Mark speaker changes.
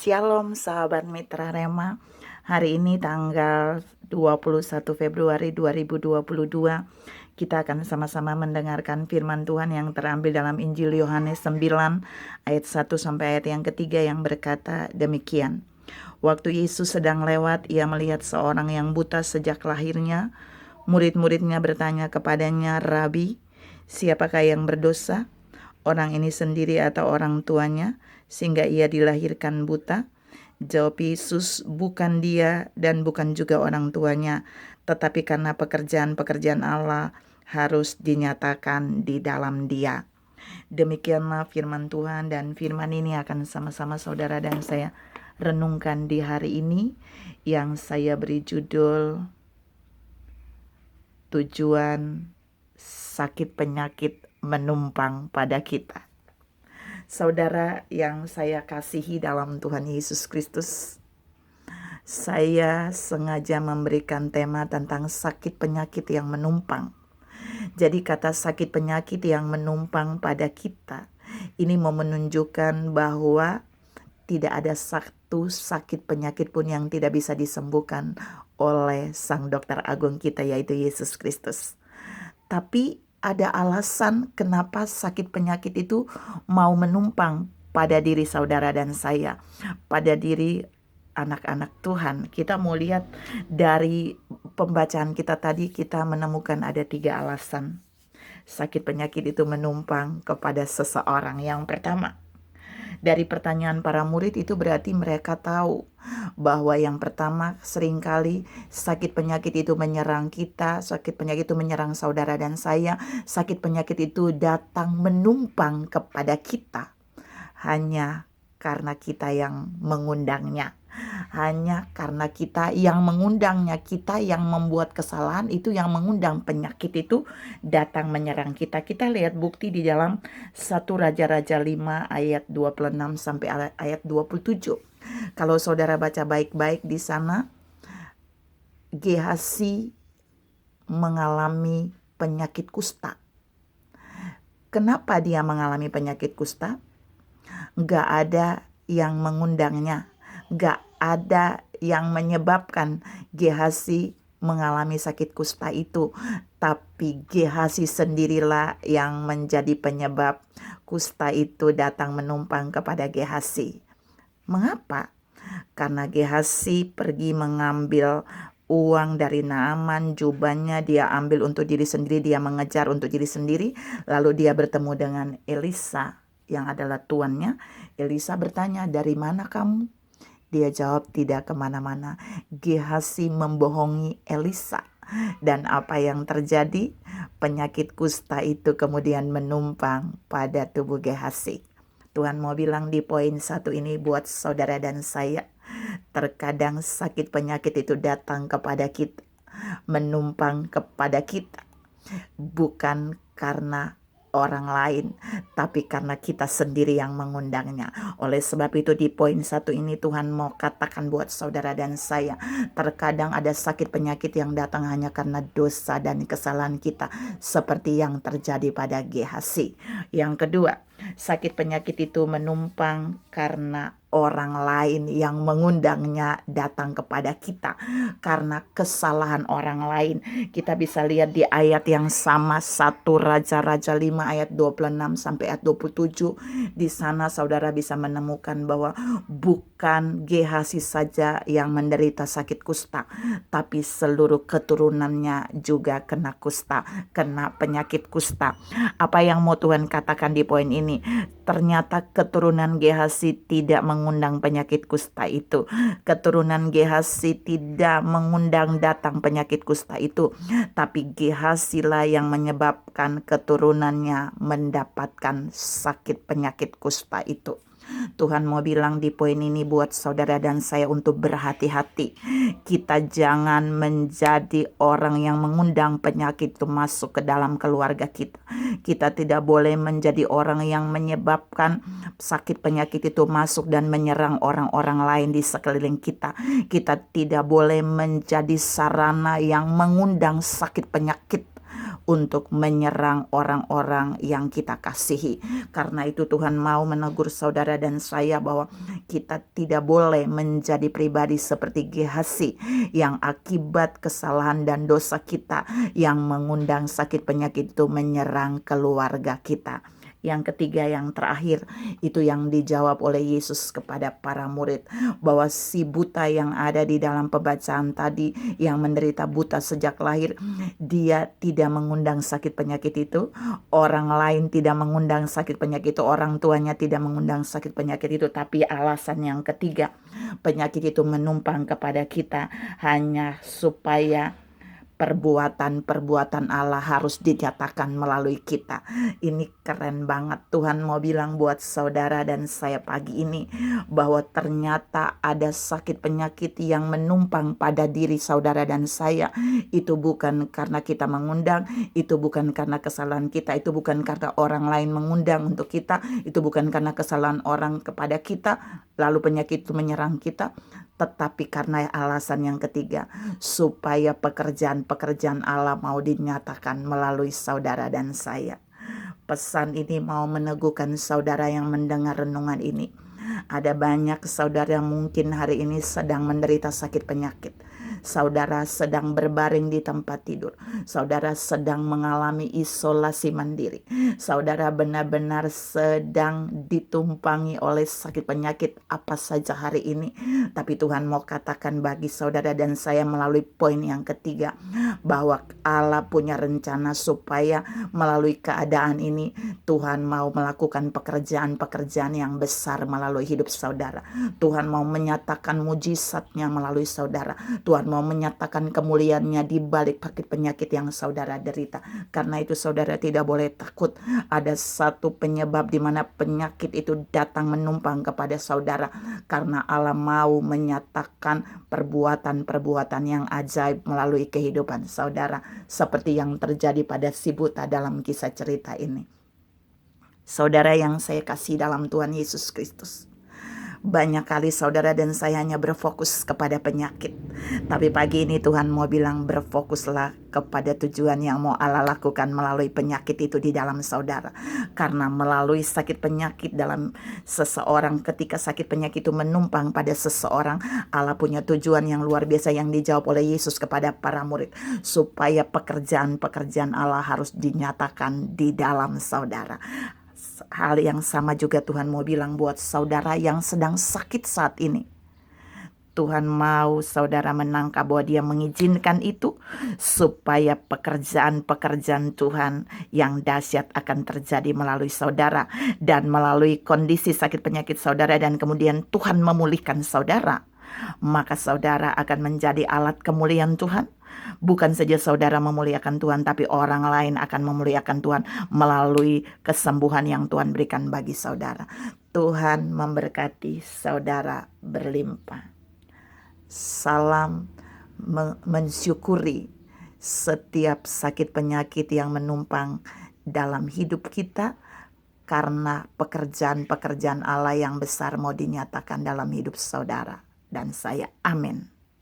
Speaker 1: Shalom sahabat Mitra Rema. Hari ini tanggal 21 Februari 2022 kita akan sama-sama mendengarkan firman Tuhan yang terambil dalam Injil Yohanes 9 ayat 1 sampai ayat yang ketiga yang berkata demikian. Waktu Yesus sedang lewat, ia melihat seorang yang buta sejak lahirnya. Murid-muridnya bertanya kepadanya, "Rabi, siapakah yang berdosa? Orang ini sendiri atau orang tuanya, sehingga ia dilahirkan buta?" Jawab Yesus, "Bukan dia dan bukan juga orang tuanya, tetapi karena pekerjaan-pekerjaan Allah harus dinyatakan di dalam dia." Demikianlah firman Tuhan, dan firman ini akan sama-sama saudara dan saya renungkan di hari ini, yang saya beri judul tujuan sakit penyakit menumpang pada kita. Saudara yang saya kasihi dalam Tuhan Yesus Kristus, saya sengaja memberikan tema tentang sakit penyakit yang menumpang. Jadi kata sakit penyakit yang menumpang pada kita ini mau menunjukkan bahwa tidak ada satu sakit penyakit pun yang tidak bisa disembuhkan oleh Sang Dokter Agung kita, yaitu Yesus Kristus. Tapi ada alasan kenapa sakit penyakit itu mau menumpang pada diri saudara dan saya, pada diri anak-anak Tuhan. Kita mau lihat dari pembacaan kita tadi, kita menemukan ada 3 alasan sakit penyakit itu menumpang kepada seseorang. Yang pertama, dari pertanyaan para murid itu berarti mereka tahu bahwa yang pertama, seringkali sakit penyakit itu menyerang kita, sakit penyakit itu menyerang saudara dan saya, sakit penyakit itu datang menumpang kepada kita hanya karena kita yang mengundangnya. Hanya karena kita yang mengundangnya, kita yang membuat kesalahan itu yang mengundang penyakit itu datang menyerang kita. Kita lihat bukti di dalam 1 Raja-Raja 5 ayat 26 sampai ayat 27. Kalau saudara baca baik-baik di sana, Gehazi mengalami penyakit kusta. Kenapa dia mengalami penyakit kusta? Gak ada yang mengundangnya, gak ada yang menyebabkan Gehazi mengalami sakit kusta itu, tapi Gehazi sendirilah yang menjadi penyebab kusta itu datang menumpang kepada Gehazi. Mengapa? Karena Gehazi pergi mengambil uang dari Naaman, jubahnya dia ambil untuk diri sendiri, dia mengejar untuk diri sendiri, lalu dia bertemu dengan Elisa yang adalah tuannya. Elisa bertanya, "Dari mana kamu?" Dia jawab, "Tidak kemana-mana." Gehazi membohongi Elisa. Dan apa yang terjadi? Penyakit kusta itu kemudian menumpang pada tubuh Gehazi. Tuhan mau bilang di poin 1 ini buat saudara dan saya, terkadang sakit penyakit itu datang kepada kita, menumpang kepada kita, bukan karena orang lain, tapi karena kita sendiri yang mengundangnya. Oleh sebab itu di poin 1 ini Tuhan mau katakan buat saudara dan saya, terkadang ada sakit penyakit yang datang hanya karena dosa dan kesalahan kita, seperti yang terjadi pada Gehazi. Yang kedua, sakit penyakit itu menumpang karena orang lain yang mengundangnya datang kepada kita, karena kesalahan orang lain. Kita bisa lihat di ayat yang sama, 1 Raja-Raja 5 ayat 26 sampai ayat 27. Di sana saudara bisa menemukan bahwa bukan Gehazi saja yang menderita sakit kusta, tapi seluruh keturunannya juga kena kusta, kena penyakit kusta. Apa yang mau Tuhan katakan di poin ini? Ternyata keturunan Gehazi tidak mengundang penyakit kusta itu. Keturunan Gehazi tidak mengundang datang penyakit kusta itu, tapi Gehazi lah yang menyebabkan keturunannya mendapatkan sakit penyakit kusta itu. Tuhan mau bilang di poin ini buat saudara dan saya untuk berhati-hati. Kita jangan menjadi orang yang mengundang penyakit itu masuk ke dalam keluarga kita. Kita tidak boleh menjadi orang yang menyebabkan sakit penyakit itu masuk dan menyerang orang-orang lain di sekeliling kita. Kita tidak boleh menjadi sarana yang mengundang sakit penyakit untuk menyerang orang-orang yang kita kasihi. Karena itu Tuhan mau menegur saudara dan saya bahwa kita tidak boleh menjadi pribadi seperti Gehazi yang akibat kesalahan dan dosa kita yang mengundang sakit penyakit itu menyerang keluarga kita. Yang ketiga, yang terakhir, itu yang dijawab oleh Yesus kepada para murid, bahwa si buta yang ada di dalam pembacaan tadi, yang menderita buta sejak lahir, dia tidak mengundang sakit penyakit itu, orang lain tidak mengundang sakit penyakit itu, orang tuanya tidak mengundang sakit penyakit itu, tapi alasan yang ketiga, penyakit itu menumpang kepada kita hanya supaya perbuatan-perbuatan Allah harus dinyatakan melalui kita. Ini keren banget. Tuhan mau bilang buat saudara dan saya pagi ini bahwa ternyata ada sakit penyakit yang menumpang pada diri saudara dan saya. Itu bukan karena kita mengundang, itu bukan karena kesalahan kita, itu bukan karena orang lain mengundang untuk kita, itu bukan karena kesalahan orang kepada kita, lalu penyakit itu menyerang kita, tetapi karena alasan yang ketiga, supaya pekerjaan Allah mau dinyatakan melalui saudara dan saya. Pesan ini mau meneguhkan saudara yang mendengar renungan ini. Ada banyak saudara yang mungkin hari ini sedang menderita sakit penyakit. Saudara sedang berbaring di tempat tidur. Saudara sedang mengalami isolasi mandiri. Saudara benar-benar sedang ditumpangi oleh sakit penyakit apa saja hari ini. Tapi Tuhan mau katakan bagi saudara dan saya melalui poin yang ketiga, bahwa Allah punya rencana supaya melalui keadaan ini Tuhan mau melakukan pekerjaan-pekerjaan yang besar melalui hidup saudara. Tuhan mau menyatakan mujizatnya melalui saudara. Tuhan mau menyatakan kemuliaannya di balik sakit penyakit yang saudara derita. Karena itu saudara tidak boleh takut. Ada satu penyebab di mana penyakit itu datang menumpang kepada saudara. Karena Allah mau menyatakan perbuatan-perbuatan yang ajaib melalui kehidupan saudara. Seperti yang terjadi pada si buta dalam kisah cerita ini. Saudara yang saya kasih dalam Tuhan Yesus Kristus, banyak kali saudara dan saya hanya berfokus kepada penyakit. Tapi pagi ini Tuhan mau bilang berfokuslah kepada tujuan yang mau Allah lakukan melalui penyakit itu di dalam saudara. Karena melalui sakit penyakit dalam seseorang, ketika sakit penyakit itu menumpang pada seseorang, Allah punya tujuan yang luar biasa yang dijawab oleh Yesus kepada para murid. Supaya pekerjaan-pekerjaan Allah harus dinyatakan di dalam saudara. Hal yang sama juga Tuhan mau bilang buat saudara yang sedang sakit saat ini. Tuhan mau saudara menangkap bahwa Dia mengizinkan itu supaya pekerjaan-pekerjaan Tuhan yang dahsyat akan terjadi melalui saudara dan melalui kondisi sakit penyakit saudara, dan kemudian Tuhan memulihkan saudara. Maka saudara akan menjadi alat kemuliaan Tuhan. Bukan saja saudara memuliakan Tuhan, tapi orang lain akan memuliakan Tuhan melalui kesembuhan yang Tuhan berikan bagi saudara. Tuhan memberkati saudara berlimpah. Salam mensyukuri setiap sakit penyakit yang menumpang dalam hidup kita, karena pekerjaan-pekerjaan Allah yang besar mau dinyatakan dalam hidup saudara dan saya. Amin.